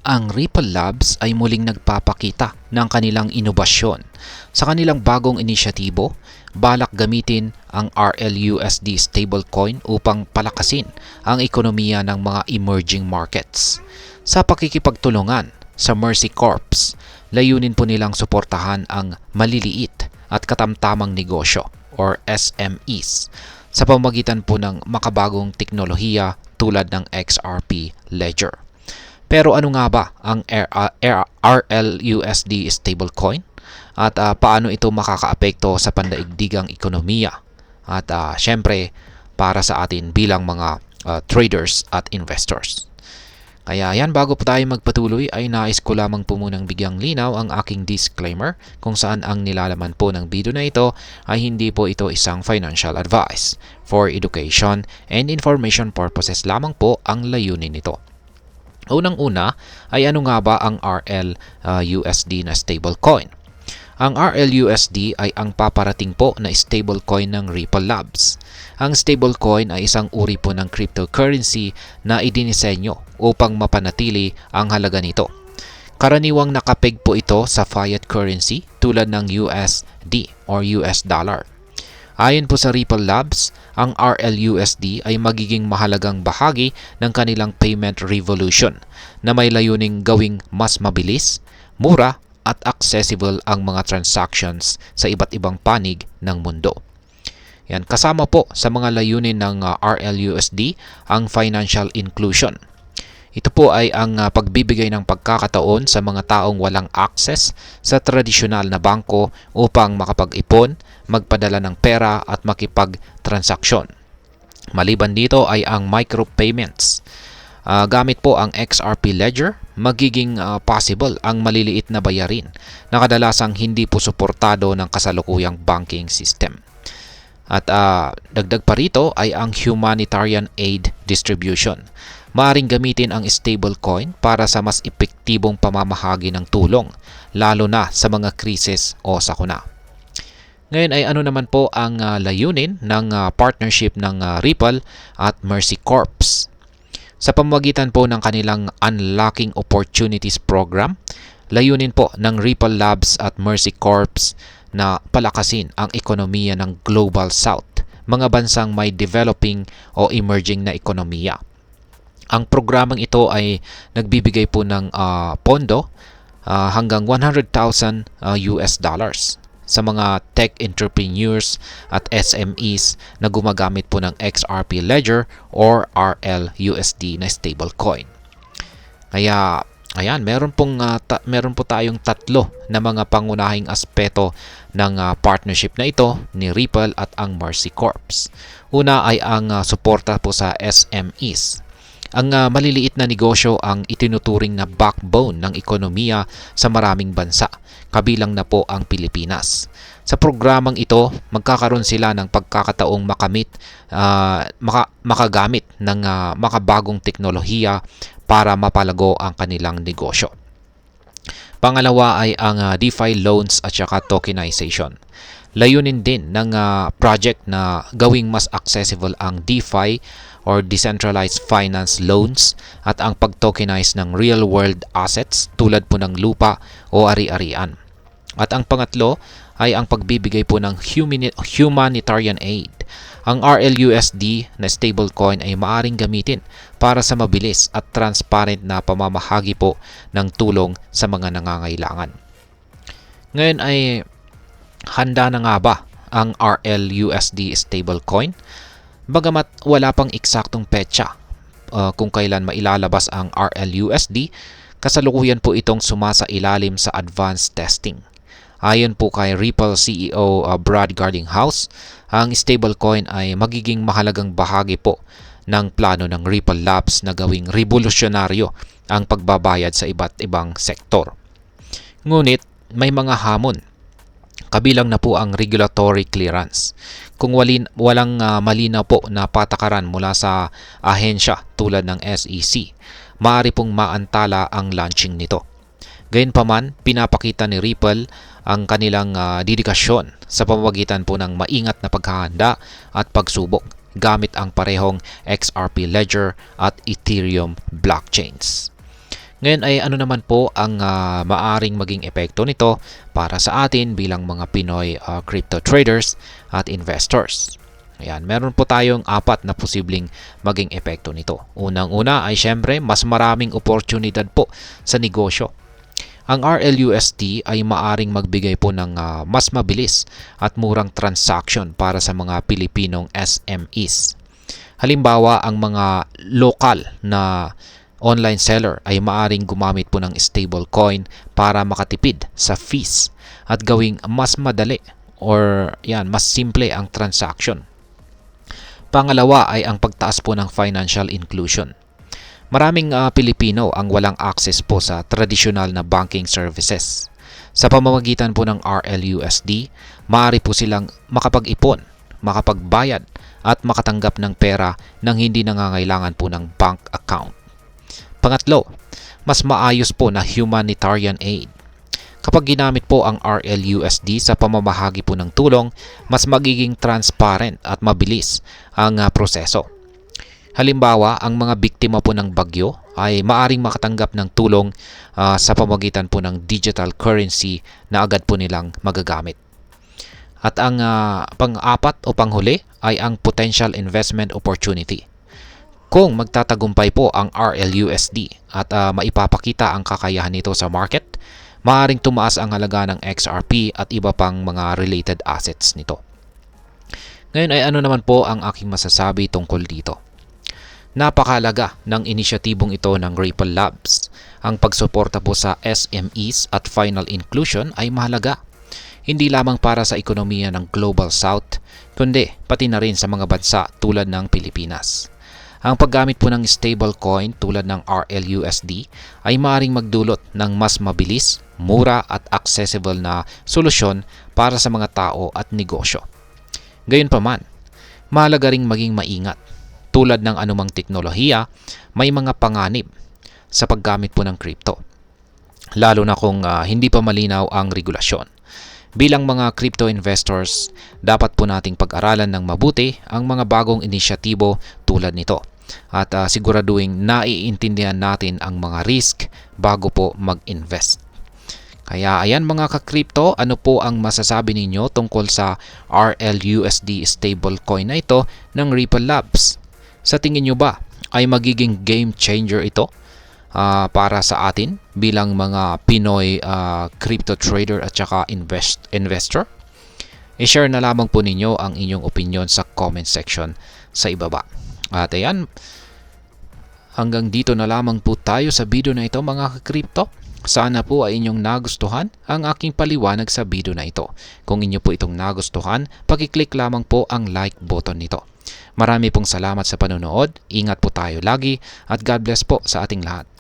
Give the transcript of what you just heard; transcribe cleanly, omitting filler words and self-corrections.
Ang Ripple Labs ay muling nagpapakita ng kanilang inobasyon. Sa kanilang bagong inisyatibo, balak gamitin ang RLUSD stablecoin upang palakasin ang ekonomiya ng mga emerging markets. Sa pakikipagtulungan sa Mercy Corps, layunin po nilang suportahan ang maliliit at katamtamang negosyo or SMEs sa pamamagitan po ng makabagong teknolohiya tulad ng XRP Ledger. Pero ano nga ba ang RLUSD stablecoin at paano ito makakaapekto sa pandaigdigang ekonomiya at syempre para sa atin bilang mga traders at investors. Kaya yan, bago po tayo magpatuloy ay nais ko lamang po munang bigyang linaw ang aking disclaimer kung saan ang nilalaman po ng video na ito ay hindi po ito isang financial advice. For education and information purposes lamang po ang layunin nito. Unang-una ay ano nga ba ang RLUSD na stablecoin? Ang RLUSD ay ang paparating po na stablecoin ng Ripple Labs. Ang stablecoin ay isang uri po ng cryptocurrency na idinisenyo upang mapanatili ang halaga nito. Karaniwang nakapeg po ito sa fiat currency tulad ng USD or US dollar. Ayon po sa Ripple Labs, ang RLUSD ay magiging mahalagang bahagi ng kanilang payment revolution na may layuning gawing mas mabilis, mura at accessible ang mga transactions sa iba't ibang panig ng mundo. Yan, kasama po sa mga layunin ng RLUSD ang financial inclusion. Ito po ay ang pagbibigay ng pagkakataon sa mga taong walang access sa tradisyonal na bangko upang makapag-ipon, magpadala ng pera at makipag-transaksyon. Maliban dito ay ang micropayments. Gamit po ang XRP Ledger, magiging possible ang maliliit na bayarin na kadalasang hindi po suportado ng kasalukuyang banking system. At dagdag pa rito ay ang humanitarian aid distribution. Maaring gamitin ang stablecoin para sa mas epektibong pamamahagi ng tulong, lalo na sa mga krisis o sakuna. Ngayon ay ano naman po ang layunin ng partnership ng Ripple at Mercy Corps. Sa pamamagitan po ng kanilang Unlocking Opportunities Program, layunin po ng Ripple Labs at Mercy Corps na palakasin ang ekonomiya ng Global South, mga bansang may developing o emerging na ekonomiya. Ang programang ito ay nagbibigay po ng pondo hanggang 100,000 US dollars sa mga tech entrepreneurs at SMEs na gumagamit po ng XRP Ledger or RLUSD na stablecoin. Kaya ayan, meron po tayong tatlo na mga pangunahing aspeto ng partnership na ito ni Ripple at ang Mercy Corps. Una ay ang suporta po sa SMEs. Ang maliliit na negosyo ang itinuturing na backbone ng ekonomiya sa maraming bansa, kabilang na po ang Pilipinas. Sa programang ito, magkakaroon sila ng pagkakataong makagamit ng makabagong teknolohiya para mapalago ang kanilang negosyo. Pangalawa ay ang DeFi loans at saka tokenization. Layunin din ng project na gawing mas accessible ang DeFi or decentralized finance loans at ang pag-tokenize ng real-world assets tulad po ng lupa o ari-arian. At ang pangatlo ay ang pagbibigay po ng humanitarian aid. Ang RLUSD na stablecoin ay maaring gamitin para sa mabilis at transparent na pamamahagi po ng tulong sa mga nangangailangan. Ngayon ay handa na nga ba ang RLUSD stablecoin? Bagamat wala pang eksaktong petsa kung kailan mailalabas ang RLUSD, kasalukuyan po itong sumasailalim sa advanced testing. Ayon po kay Ripple CEO Brad Garlinghouse, ang stablecoin ay magiging mahalagang bahagi po ng plano ng Ripple Labs na gawing revolusyonaryo ang pagbabayad sa iba't ibang sektor. Ngunit may mga hamon. Kabilang na po ang regulatory clearance. Kung walang malinaw po na patakaran mula sa ahensya tulad ng SEC, maaari pong maantala ang launching nito. Gayunpaman, pinapakita ni Ripple ang kanilang dedikasyon sa pamamagitan po ng maingat na paghahanda at pagsubok gamit ang parehong XRP Ledger at Ethereum blockchains. Ngayon ay ano naman po ang maaring maging epekto nito para sa atin bilang mga Pinoy crypto traders at investors. Ayan, meron po tayong apat na posibleng maging epekto nito. Unang-una ay syempre mas maraming oportunidad po sa negosyo. Ang RLUSD ay maaring magbigay po ng mas mabilis at murang transaction para sa mga Pilipinong SMEs. Halimbawa, ang mga lokal na online seller ay maaring gumamit po ng stablecoin para makatipid sa fees at gawing mas madali or mas simple ang transaction. Pangalawa ay ang pagtaas po ng financial inclusion. Maraming Pilipino ang walang access po sa tradisyonal na banking services. Sa pamamagitan po ng RLUSD, maaari po silang makapag-ipon, makapagbayad at makatanggap ng pera nang hindi nangangailangan po ng bank account. Pangatlo, mas maayos po na humanitarian aid. Kapag ginamit po ang RLUSD sa pamamahagi po ng tulong, mas magiging transparent at mabilis ang proseso. Halimbawa, ang mga biktima po ng bagyo ay maaring makatanggap ng tulong sa pamamagitan po ng digital currency na agad po nilang magagamit. At ang pang-apat o panghuli ay ang potential investment opportunity. Kung magtatagumpay po ang RLUSD at maipapakita ang kakayahan nito sa market, maaring tumaas ang halaga ng XRP at iba pang mga related assets nito. Ngayon ay ano naman po ang aking masasabi tungkol dito? Napakahalaga ng inisyatibong ito ng Ripple Labs. Ang pagsuporta po sa SMEs at final inclusion ay mahalaga. Hindi lamang para sa ekonomiya ng Global South, kundi pati na rin sa mga bansa tulad ng Pilipinas. Ang paggamit po ng stablecoin tulad ng RLUSD ay maaaring magdulot ng mas mabilis, mura at accessible na solusyon para sa mga tao at negosyo. Gayunpaman, mahalaga ring maging maingat. Tulad ng anumang teknolohiya, may mga panganib sa paggamit po ng crypto. Lalo na kung hindi pa malinaw ang regulasyon. Bilang mga crypto investors, dapat po nating pag-aralan ng mabuti ang mga bagong inisyatibo tulad nito at siguraduhin naiintindihan natin ang mga risk bago po mag-invest. Kaya ayan mga ka-crypto, ano po ang masasabi ninyo tungkol sa RLUSD stablecoin na ito ng Ripple Labs? Sa tingin nyo ba ay magiging game changer ito para sa atin bilang mga Pinoy crypto trader at saka investor? I-share na lamang po ninyo ang inyong opinion sa comment section sa ibaba. At ayan, hanggang dito na lamang po tayo sa video na ito mga ka-crypto. Sana po ay inyong nagustuhan ang aking paliwanag sa video na ito. Kung inyo po itong nagustuhan, pag-click lamang po ang like button nito. Marami pong salamat sa panonood, ingat po tayo lagi at God bless po sa ating lahat.